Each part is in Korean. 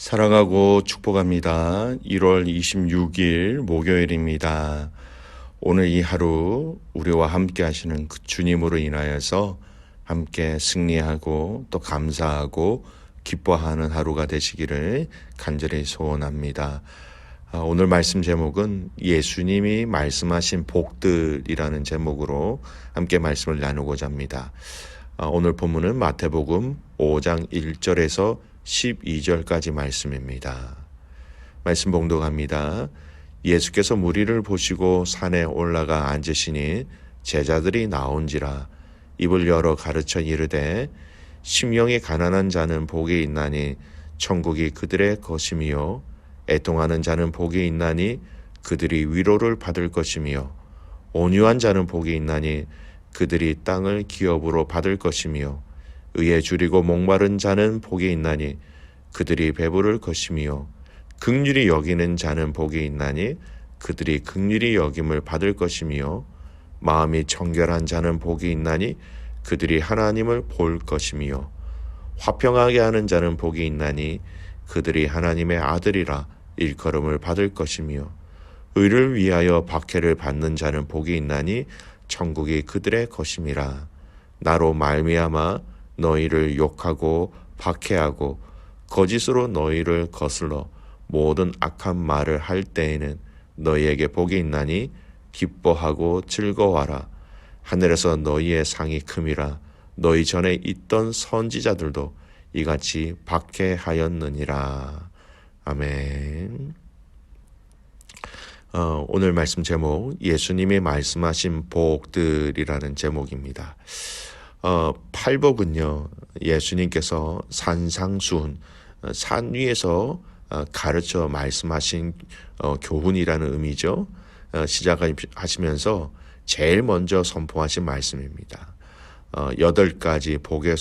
사랑하고 축복합니다. 1월 26일 목요일입니다. 오늘 이 하루 우리와 함께 하시는 그 주님으로 인하여서 함께 승리하고 또 감사하고 기뻐하는 하루가 되시기를 간절히 소원합니다. 오늘 말씀 제목은 예수님이 말씀하신 복들이라는 제목으로 함께 말씀을 나누고자 합니다. 오늘 본문은 마태복음 5장 1절에서 12절까지 말씀입니다. 말씀 봉독합니다. 예수께서 무리를 보시고 산에 올라가 앉으시니 제자들이 나온지라 입을 열어 가르쳐 이르되 심령이 가난한 자는 복이 있나니 천국이 그들의 것이며 애통하는 자는 복이 있나니 그들이 위로를 받을 것이며 온유한 자는 복이 있나니 그들이 땅을 기업으로 받을 것이며 의에 줄이고 목마른 자는 복이 있나니 그들이 배부를 것이며 긍휼히 여기는 자는 복이 있나니 그들이 긍휼히 여김을 받을 것이며 마음이 청결한 자는 복이 있나니 그들이 하나님을 볼 것이며 화평하게 하는 자는 복이 있나니 그들이 하나님의 아들이라 일컬음을 받을 것이며 의를 위하여 박해를 받는 자는 복이 있나니 천국이 그들의 것임이라. 나로 말미암아 너희를 욕하고 박해하고 거짓으로 너희를 거슬러 모든 악한 말을 할 때에는 너희에게 복이 있나니 기뻐하고 즐거워하라. 하늘에서 너희의 상이 큼이라. 너희 전에 있던 선지자들도 이같이 박해하였느니라. 아멘. 오늘 말씀 제목 예수님이 말씀하신 복들이라는 제목입니다. 팔복은요, 예수님께서 산상수훈, 산 위에서 가르쳐 말씀하신 교훈이라는 의미죠. 시작하시면서 제일 먼저 선포하신 말씀입니다. 8가지 복의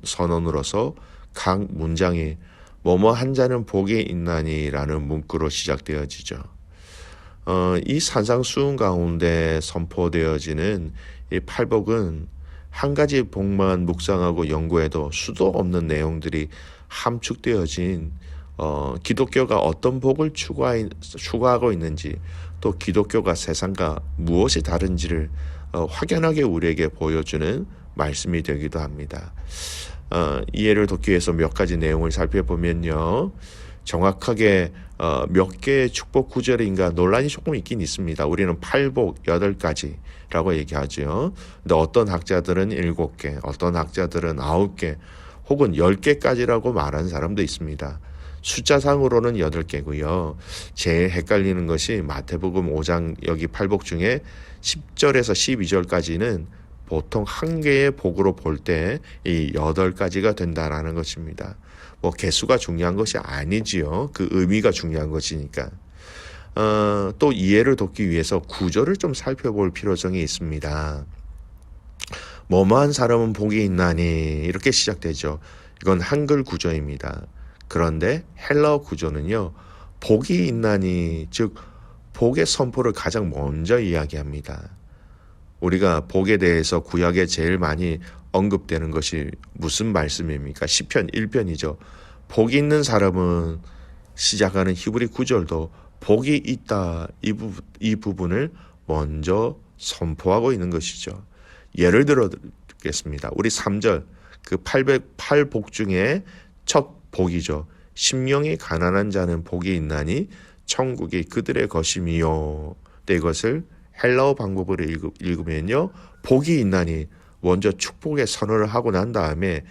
선언으로서 각 문장이 뭐뭐 한 자는 복이 있나니 라는 문구로 시작되어지죠. 이 산상수훈 가운데 선포되어지는 이 팔복은 한 가지 복만 묵상하고 연구해도 수도 없는 내용들이 함축되어진 기독교가 어떤 복을 추구하고 있는지 또 기독교가 세상과 무엇이 다른지를 확연하게 우리에게 보여주는 말씀이 되기도 합니다. 이해를 돕기 위해서 몇 가지 내용을 살펴보면요. 정확하게 몇 개의 축복 구절인가 논란이 조금 있긴 있습니다. 우리는 팔복 8가지라고 얘기하죠. 근데 어떤 학자들은 7개, 어떤 학자들은 9개 혹은 10개까지라고 말하는 사람도 있습니다. 숫자상으로는 8개고요. 제일 헷갈리는 것이 마태복음 5장 여기 팔복 중에 10절에서 12절까지는 보통 한 개의 복으로 볼 때 이 8가지가 된다라는 것입니다. 뭐 개수가 중요한 것이 아니지요. 그 의미가 중요한 것이니까. 또 이해를 돕기 위해서 구절을 좀 살펴볼 필요성이 있습니다. 뭐뭐한 사람은 복이 있나니 이렇게 시작되죠. 이건 한글 구조입니다. 그런데 헬라어 구조는요. 복이 있나니 즉 복의 선포를 가장 먼저 이야기합니다. 우리가 복에 대해서 구약에 제일 많이 언급되는 것이 무슨 말씀입니까? 시편 1편이죠. 복이 있는 사람은 시작하는 히브리 구절도 복이 있다 이 부분을 먼저 선포하고 있는 것이죠. 예를 들어 드리겠습니다. 우리 3절 그 808복 중에 첫 복이죠. 심령이 가난한 자는 복이 있나니 천국이 그들의 것이미요. 이것을 헬라어 방법으로 읽으면요. 복이 있나니 먼저 축복의 선언을 하고 난 다음에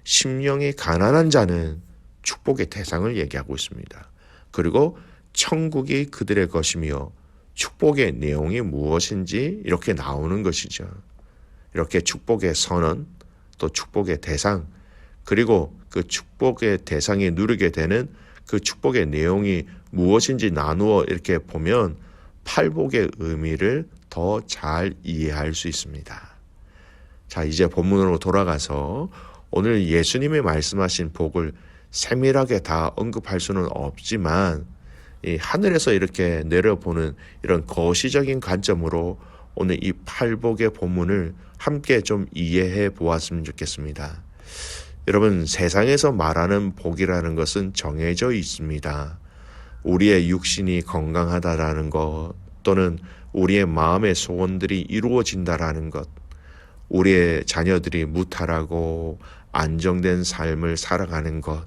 심령이 가난한 자는 축복의 대상을 얘기하고 있습니다. 그리고 천국이 그들의 것이며 축복의 내용이 무엇인지 이렇게 나오는 것이죠. 이렇게 축복의 선언, 또 축복의 대상, 그리고 그 축복의 대상이 누리게 되는 그 축복의 내용이 무엇인지 나누어 이렇게 보면 팔복의 의미를 더 잘 이해할 수 있습니다. 자, 이제 본문으로 돌아가서 오늘 예수님이 말씀하신 복을 세밀하게 다 언급할 수는 없지만 이 하늘에서 이렇게 내려보는 이런 거시적인 관점으로 오늘 이 팔복의 본문을 함께 좀 이해해 보았으면 좋겠습니다. 여러분, 세상에서 말하는 복이라는 것은 정해져 있습니다. 우리의 육신이 건강하다라는 것, 또는 우리의 마음의 소원들이 이루어진다라는 것, 우리의 자녀들이 무탈하고 안정된 삶을 살아가는 것,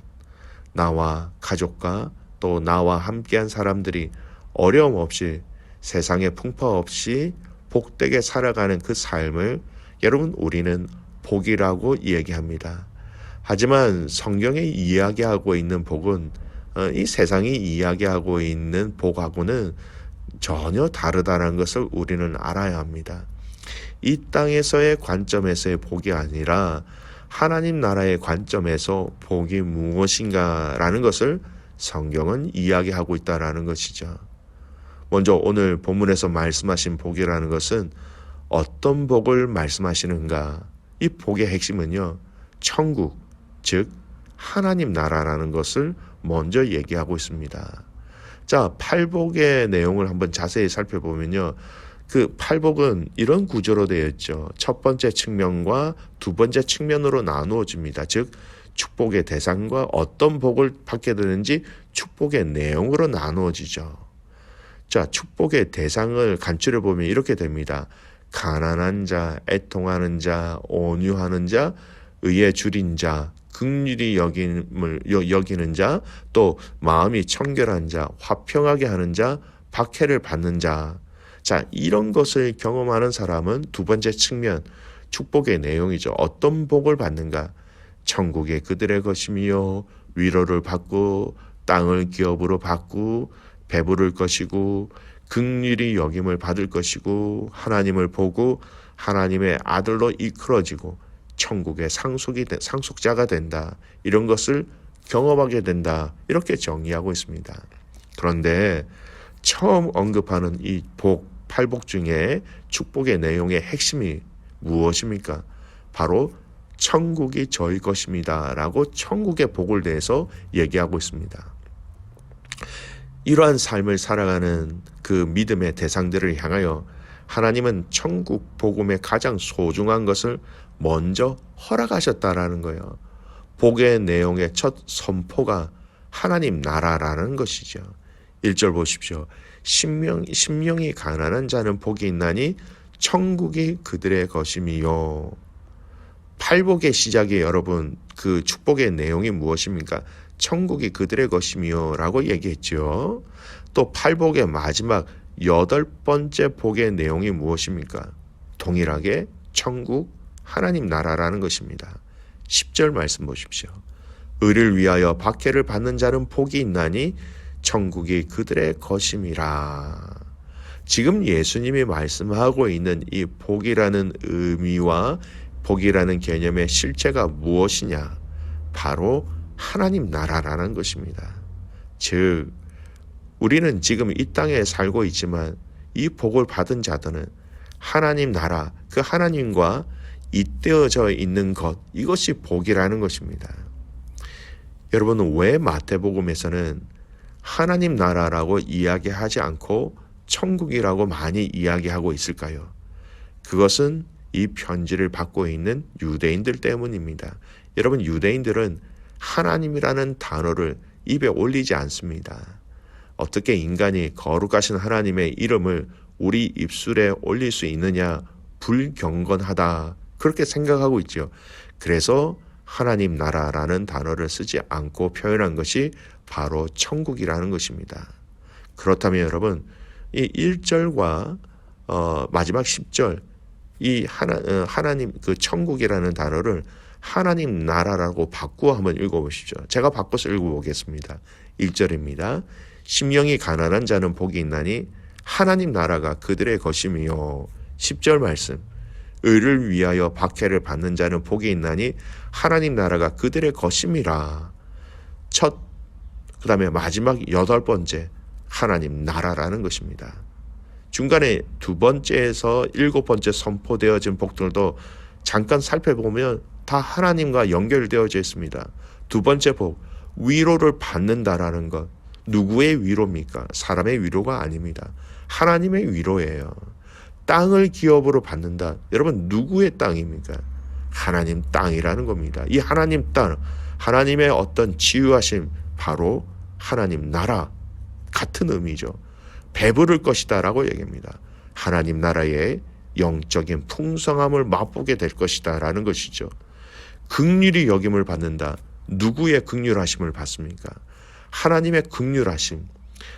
나와 가족과 또 나와 함께한 사람들이 어려움 없이 세상에 풍파 없이 복되게 살아가는 그 삶을 여러분 우리는 복이라고 얘기합니다. 하지만 성경이 이야기하고 있는 복은 이 세상이 이야기하고 있는 복하고는 전혀 다르다는 것을 우리는 알아야 합니다. 이 땅에서의 관점에서의 복이 아니라 하나님 나라의 관점에서 복이 무엇인가라는 것을 성경은 이야기하고 있다는 것이죠. 먼저 오늘 본문에서 말씀하신 복이라는 것은 어떤 복을 말씀하시는가? 이 복의 핵심은요, 천국, 즉 하나님 나라라는 것을 먼저 얘기하고 있습니다. 자, 팔복의 내용을 한번 자세히 살펴보면요, 그 팔복은 이런 구조로 되어 있죠. 첫 번째 측면과 두 번째 측면으로 나누어집니다. 즉 축복의 대상과 어떤 복을 받게 되는지 축복의 내용으로 나누어지죠. 자, 축복의 대상을 간추려 보면 이렇게 됩니다. 가난한 자, 애통하는 자, 온유하는 자, 의에 줄인 자, 긍휼히 여기는 자, 또 마음이 청결한 자, 화평하게 하는 자, 박해를 받는 자. 자, 이런 것을 경험하는 사람은 두 번째 측면, 축복의 내용이죠. 어떤 복을 받는가? 천국이 그들의 것이며 위로를 받고 땅을 기업으로 받고 배부를 것이고 긍휼히 여김을 받을 것이고 하나님을 보고 하나님의 아들로 이끌어지고 천국의 상속자가 된다. 이런 것을 경험하게 된다. 이렇게 정의하고 있습니다. 그런데 처음 언급하는 이 복, 팔복 중에 축복의 내용의 핵심이 무엇입니까? 바로 천국이 저희 것입니다. 라고 천국의 복을 대해서 얘기하고 있습니다. 이러한 삶을 살아가는 그 믿음의 대상들을 향하여 하나님은 천국 복음의 가장 소중한 것을 먼저 허락하셨다라는 거예요. 복의 내용의 첫 선포가 하나님 나라라는 것이죠. 1절 보십시오. 심령이 가난한 자는 복이 있나니 천국이 그들의 것이미요. 팔복의 시작이 여러분 그 축복의 내용이 무엇입니까? 천국이 그들의 것이미요 라고 얘기했죠. 또 팔복의 마지막 8번째 복의 내용이 무엇입니까? 동일하게 천국 하나님 나라라는 것입니다. 10절 말씀 보십시오. 의를 위하여 박해를 받는 자는 복이 있나니 천국이 그들의 것임이라. 지금 예수님이 말씀하고 있는 이 복이라는 의미와 복이라는 개념의 실체가 무엇이냐? 바로 하나님 나라라는 것입니다. 즉 우리는 지금 이 땅에 살고 있지만 이 복을 받은 자들은 하나님 나라, 그 하나님과 잇대어져 있는 것, 이것이 복이라는 것입니다. 여러분, 왜 마태복음에서는 하나님 나라라고 이야기하지 않고 천국이라고 많이 이야기하고 있을까요? 그것은 이 편지를 받고 있는 유대인들 때문입니다. 여러분, 유대인들은 하나님이라는 단어를 입에 올리지 않습니다. 어떻게 인간이 거룩하신 하나님의 이름을 우리 입술에 올릴 수 있느냐? 불경건하다. 그렇게 생각하고 있죠. 그래서 하나님 나라라는 단어를 쓰지 않고 표현한 것이 바로 천국이라는 것입니다. 그렇다면 여러분, 이 1절과 마지막 10절, 이 하나님 그 천국이라는 단어를 하나님 나라라고 바꾸어 한번 읽어보십시오. 제가 바꿔서 읽어보겠습니다. 1절입니다. 심령이 가난한 자는 복이 있나니 하나님 나라가 그들의 것이며. 10절 말씀. 의를 위하여 박해를 받는 자는 복이 있나니 하나님 나라가 그들의 것임이라. 그 다음에 마지막 8번째 하나님 나라라는 것입니다. 중간에 2번째에서 7번째 선포되어진 복들도 잠깐 살펴보면 다 하나님과 연결되어져 있습니다. 2번째 복, 위로를 받는다라는 것. 누구의 위로입니까? 사람의 위로가 아닙니다. 하나님의 위로예요. 땅을 기업으로 받는다. 여러분, 누구의 땅입니까? 하나님 땅이라는 겁니다. 이 하나님 땅, 하나님의 어떤 치유하심, 바로 하나님 나라 같은 의미죠. 배부를 것이다 라고 얘기합니다. 하나님 나라의 영적인 풍성함을 맛보게 될 것이다 라는 것이죠. 긍휼히 여김을 받는다. 누구의 긍휼하심을 받습니까? 하나님의 긍휼하심,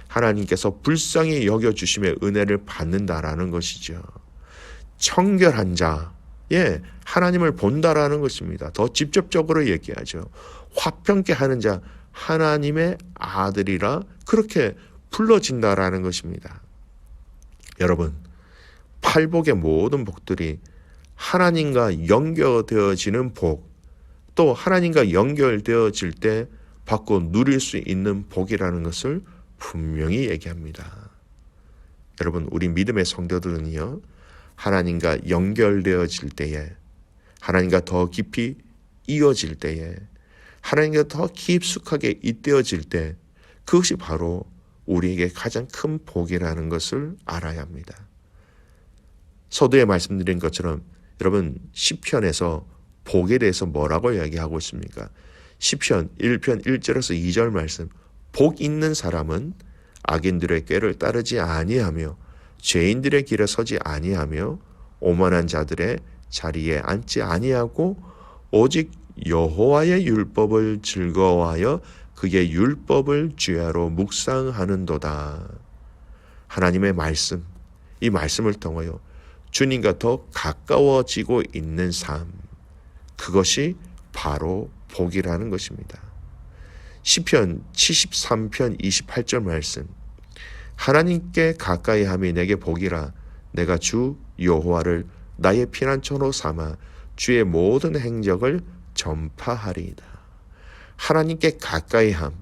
하나님께서 불쌍히 여겨주심의 은혜를 받는다라는 것이죠. 청결한 자, 하나님을 본다라는 것입니다. 더 직접적으로 얘기하죠. 화평케 하는 자, 하나님의 아들이라 그렇게 불러진다라는 것입니다. 여러분, 팔복의 모든 복들이 하나님과 연결되어지는 복, 또 하나님과 연결되어질 때 받고 누릴 수 있는 복이라는 것을 분명히 얘기합니다. 여러분, 우리 믿음의 성도들은요, 하나님과 연결되어질 때에, 하나님과 더 깊이 이어질 때에, 하나님과 더 깊숙하게 잇대어질 때, 그것이 바로 우리에게 가장 큰 복이라는 것을 알아야 합니다. 서두에 말씀드린 것처럼 여러분, 시편에서 복에 대해서 뭐라고 이야기하고 있습니까? 시편 1편 1절에서 2절 말씀, 복 있는 사람은 악인들의 꾀를 따르지 아니하며 죄인들의 길에 서지 아니하며 오만한 자들의 자리에 앉지 아니하고 오직 여호와의 율법을 즐거워하여 그의 율법을 주야로 묵상하는도다. 하나님의 말씀, 이 말씀을 통하여 주님과 더 가까워지고 있는 삶, 그것이 바로 복이라는 것입니다. 시편 73편 28절 말씀, 하나님께 가까이 함이 내게 복이라. 내가 주 여호와를 나의 피난처로 삼아 주의 모든 행적을 전파하리이다. 하나님께 가까이 함,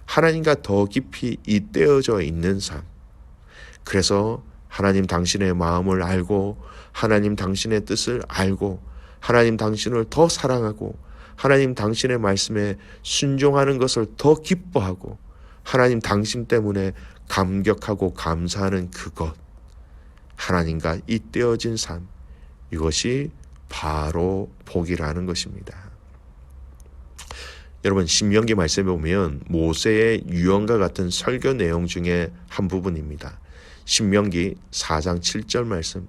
하나님과 더 깊이 잇대어져 있는 삶. 그래서 하나님 당신의 마음을 알고, 하나님 당신의 뜻을 알고, 하나님 당신을 더 사랑하고, 하나님 당신의 말씀에 순종하는 것을 더 기뻐하고, 하나님 당신 때문에 감격하고 감사하는 그것, 하나님과 잇대어진 삶, 이것이 바로 복이라는 것입니다. 여러분, 신명기 말씀에 보면 모세의 유언과 같은 설교 내용 중에 한 부분입니다. 신명기 4장 7절 말씀,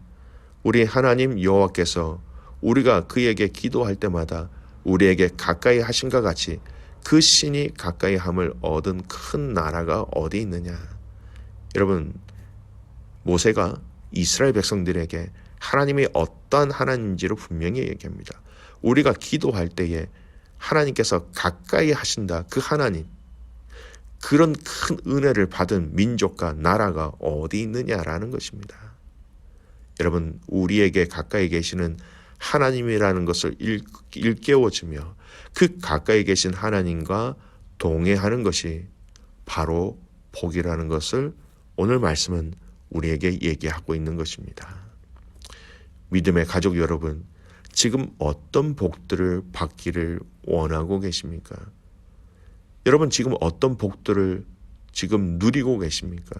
우리 하나님 여호와께서 우리가 그에게 기도할 때마다 우리에게 가까이 하신과 같이 그 신이 가까이 함을 얻은 큰 나라가 어디 있느냐. 여러분, 모세가 이스라엘 백성들에게 하나님이 어떠한 하나님인지를 분명히 얘기합니다. 우리가 기도할 때에 하나님께서 가까이 하신다. 그 하나님, 그런 큰 은혜를 받은 민족과 나라가 어디 있느냐라는 것입니다. 여러분, 우리에게 가까이 계시는 하나님이라는 것을 일깨워주며 그 가까이 계신 하나님과 동행하는 것이 바로 복이라는 것을 오늘 말씀은 우리에게 얘기하고 있는 것입니다. 믿음의 가족 여러분, 지금 어떤 복들을 받기를 원하고 계십니까? 여러분, 지금 어떤 복들을 지금 누리고 계십니까?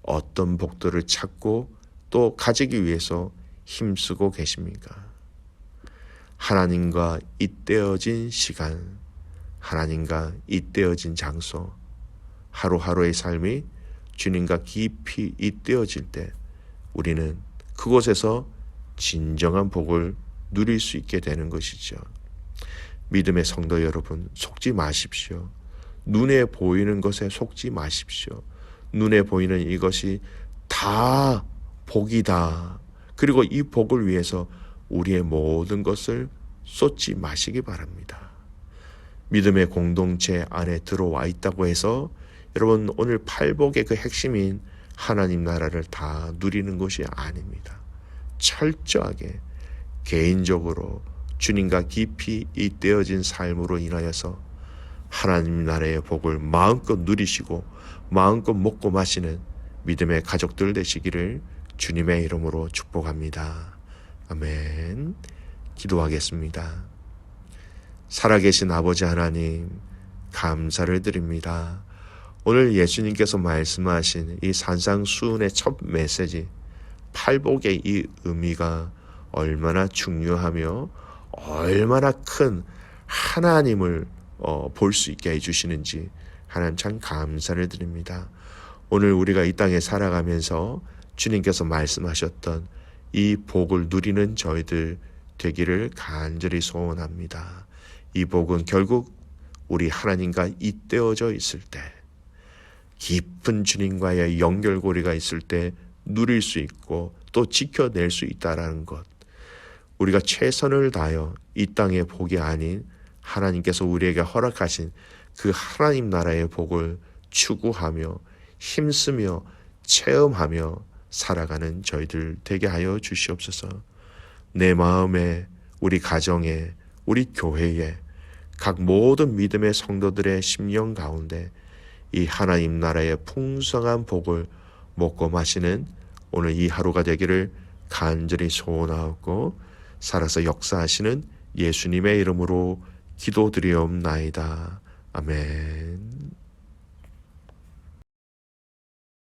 어떤 복들을 찾고 또 가지기 위해서 힘쓰고 계십니까? 하나님과 잇대어진 시간, 하나님과 잇대어진 장소, 하루하루의 삶이 주님과 깊이 잇대어질 때 우리는 그곳에서 진정한 복을 누릴 수 있게 되는 것이죠. 믿음의 성도 여러분, 속지 마십시오. 눈에 보이는 것에 속지 마십시오. 눈에 보이는 이것이 다 복이다. 그리고 이 복을 위해서 우리의 모든 것을 쏟지 마시기 바랍니다. 믿음의 공동체 안에 들어와 있다고 해서 여러분, 오늘 팔복의 그 핵심인 하나님 나라를 다 누리는 것이 아닙니다. 철저하게 개인적으로 주님과 깊이 잇대어진 삶으로 인하여서 하나님 나라의 복을 마음껏 누리시고 마음껏 먹고 마시는 믿음의 가족들 되시기를 주님의 이름으로 축복합니다. 아멘. 기도하겠습니다. 살아계신 아버지 하나님, 감사를 드립니다. 오늘 예수님께서 말씀하신 이 산상수훈의 첫 메시지, 팔복의 이 의미가 얼마나 중요하며 얼마나 큰 하나님을 볼 수 있게 해주시는지 하나님 참 감사를 드립니다. 오늘 우리가 이 땅에 살아가면서 주님께서 말씀하셨던 이 복을 누리는 저희들 되기를 간절히 소원합니다. 이 복은 결국 우리 하나님과 잇대어져 있을 때, 깊은 주님과의 연결고리가 있을 때 누릴 수 있고 또 지켜낼 수 있다라는 것, 우리가 최선을 다하여 이 땅의 복이 아닌 하나님께서 우리에게 허락하신 그 하나님 나라의 복을 추구하며 힘쓰며 체험하며 살아가는 저희들 되게 하여 주시옵소서. 내 마음에, 우리 가정에, 우리 교회에, 각 모든 믿음의 성도들의 심령 가운데 이 하나님 나라의 풍성한 복을 먹고 마시는 오늘 이 하루가 되기를 간절히 소원하고 살아서 역사하시는 예수님의 이름으로 기도드리옵나이다. 아멘.